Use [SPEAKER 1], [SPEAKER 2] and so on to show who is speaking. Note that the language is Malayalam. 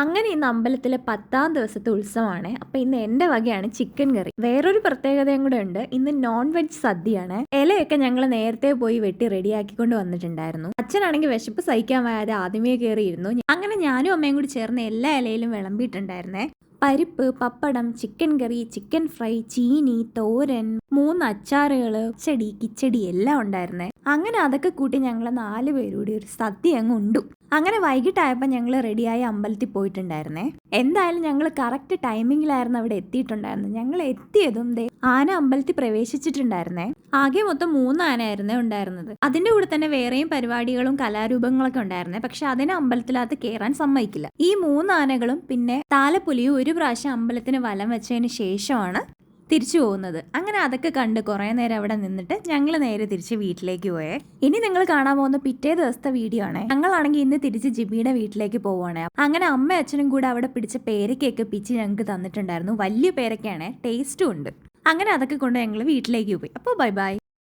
[SPEAKER 1] അങ്ങനെ ഇന്ന് അമ്പലത്തിലെ 10ാം ദിവസത്തെ ഉത്സവമാണ്. അപ്പോൾ ഇന്ന് എൻ്റെ വകയാണ് ചിക്കൻ കറി. വേറൊരു പ്രത്യേകതയും കൂടെ ഉണ്ട്. ഇന്ന് നോൺ വെജ് സദ്യയാണ്. ഇലയൊക്കെ ഞങ്ങൾ നേരത്തെ പോയി വെട്ടി റെഡിയാക്കിക്കൊണ്ട് വന്നിട്ടുണ്ടായിരുന്നു. അച്ഛനാണെങ്കിൽ വിശപ്പ് സഹിക്കാൻ വയ്യാതെ ആദ്യമേ കയറിയിരുന്നു. അങ്ങനെ ഞാനും അമ്മയും കൂടി ചേർന്ന് എല്ലാ ഇലയിലും വിളമ്പിയിട്ടുണ്ടായിരുന്നേ. പരിപ്പ്, പപ്പടം, ചിക്കൻ കറി, ചിക്കൻ ഫ്രൈ, ചീനി, തോരൻ, 3 അച്ചാറുകൾ, ചെടി, കിച്ചടി എല്ലാം ഉണ്ടായിരുന്നേ. അങ്ങനെ അതൊക്കെ കൂട്ടി ഞങ്ങൾ 4 പേരൂടി ഒരു സദ്യ അങ്ങ് ഉണ്ടു. അങ്ങനെ വൈകിട്ടായപ്പോൾ ഞങ്ങൾ റെഡിയായി അമ്പലത്തിൽ പോയിട്ടുണ്ടായിരുന്നേ. എന്തായാലും ഞങ്ങൾ കറക്റ്റ് ടൈമിങ്ങിലായിരുന്നു അവിടെ എത്തിയിട്ടുണ്ടായിരുന്നത്. ഞങ്ങൾ എത്തിയതും ആന അമ്പലത്തിൽ പ്രവേശിച്ചിട്ടുണ്ടായിരുന്നേ. ആകെ മൊത്തം 3 ആനയായിരുന്നേ ഉണ്ടായിരുന്നത്. അതിന്റെ കൂടെ തന്നെ വേറെയും പരിപാടികളും കലാരൂപങ്ങളൊക്കെ ഉണ്ടായിരുന്നേ. പക്ഷെ അതിനെ അമ്പലത്തിനകത്ത് കയറാൻ സമ്മതിക്കില്ല. ഈ 3 ആനകളും പിന്നെ താലപ്പൊലിയും ഒരു പ്രാവശ്യം അമ്പലത്തിന് വലം വെച്ചതിന് ശേഷമാണ് തിരിച്ചു പോകുന്നത്. അങ്ങനെ അതൊക്കെ കണ്ട് കുറേ നേരം അവിടെ നിന്നിട്ട് ഞങ്ങൾ നേരെ തിരിച്ച് വീട്ടിലേക്ക് പോയേ. ഇനി നിങ്ങൾ കാണാൻ പോകുന്ന പിറ്റേ ദിവസത്തെ വീഡിയോ ആണ്. ഞങ്ങളാണെങ്കിൽ ഇന്ന് തിരിച്ച് ജിബിയുടെ വീട്ടിലേക്ക് പോവുകയാണ്. അങ്ങനെ അമ്മ അച്ഛനും കൂടെ അവിടെ പിടിച്ച പേരക്കയൊക്കെ പിച്ച് ഞങ്ങൾക്ക് തന്നിട്ടുണ്ടായിരുന്നു. വലിയ പേരക്കയാണ്, ടേസ്റ്റും ഉണ്ട്. അങ്ങനെ അതൊക്കെ കൊണ്ട് ഞങ്ങൾ വീട്ടിലേക്ക് പോയി. അപ്പോൾ ബൈ ബൈ.